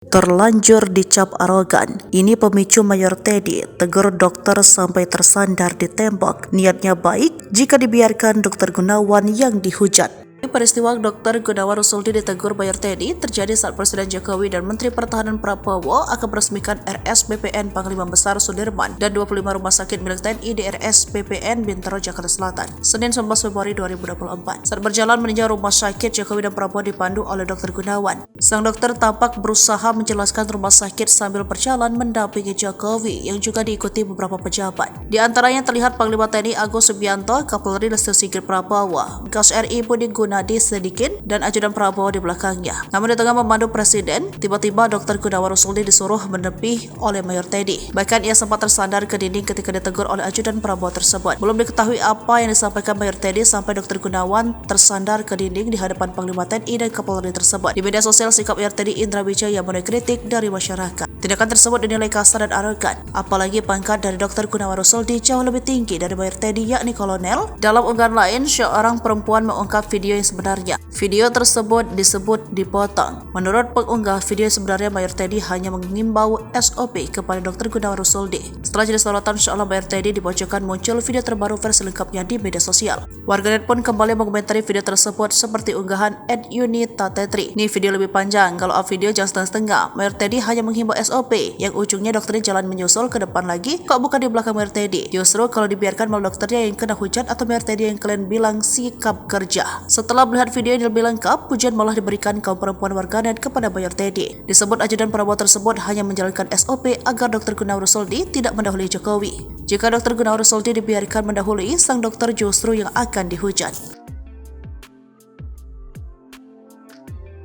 Terlanjur dicap arogan, ini pemicu Mayor Teddy tegur dokter sampai tersandar di tembok. Niatnya baik jika dibiarkan Dr. Gunawan yang dihujat. Peristiwa Dr. Gunawan Russoldi ditegur Mayor Teddy terjadi saat Presiden Jokowi dan Menteri Pertahanan Prabowo akan meresmikan RSPPN Panglima Besar Sudirman dan 25 rumah sakit milik TNI di RSPPN Bintaro, Jakarta Selatan, Senin 19 Februari 2024. Saat berjalan meninjau rumah sakit, Jokowi dan Prabowo dipandu oleh Dr. Gunawan. Sang dokter tampak berusaha menjelaskan rumah sakit sambil berjalan mendampingi Jokowi yang juga diikuti beberapa pejabat. Di antaranya terlihat Panglima TNI Agus Subianto, Kapolri Listio Sigit Prabowo, Gas RI Budi Gunadi Sadikin, dan ajudan Prabowo di belakangnya. Namun di tengah memandu Presiden, tiba-tiba Dr. Gunawan Russoldi disuruh menepi oleh Mayor Teddy. Bahkan ia sempat tersandar ke dinding ketika ditegur oleh ajudan Prabowo tersebut. Belum diketahui apa yang disampaikan Mayor Teddy sampai Dr. Gunawan tersandar ke dinding di hadapan Panglima TNI dan Kapolri tersebut. Di media sosial, sikap Mayor Teddy Indra Wijaya menuai kritik dari masyarakat. Tindakan tersebut dinilai kasar dan arogan, apalagi pangkat dari Dr. Gunawan Russoldi jauh lebih tinggi dari Mayor Teddy, yakni kolonel. Dalam unggahan lain, seorang perempuan mengungkap video yang sebenarnya. Video tersebut disebut dipotong. Menurut pengunggah video sebenarnya, Mayor Teddy hanya mengimbau SOP kepada Dr. Gunawan Russoldi. Setelah jadi sorotan seolah Mayor Teddy dibacakan, muncul video terbaru versi lengkapnya di media sosial. Warganet pun kembali mengomentari video tersebut seperti unggahan @Yunita-Tetri. Ini video lebih panjang, kalau up video jangan setengah-setengah. Mayor Teddy hanya menghimbau SOP, yang ujungnya dokternya jalan menyusul ke depan lagi, kok bukan di belakang Mayor Teddy. Justru kalau dibiarkan malah dokternya yang kena hujat atau Mayor Teddy yang kalian bilang sikap kerja. Setelah melihat video yang lebih lengkap, pujian malah diberikan kaum perempuan warganet kepada Mayor Teddy. Disebut ajudan Prabowo tersebut hanya menjalankan SOP agar Dr. Gunawan Russoldi tidak mendahului Jokowi. Jika Dr. Gunawan Russoldi dibiarkan mendahului, sang dokter justru yang akan dihujat.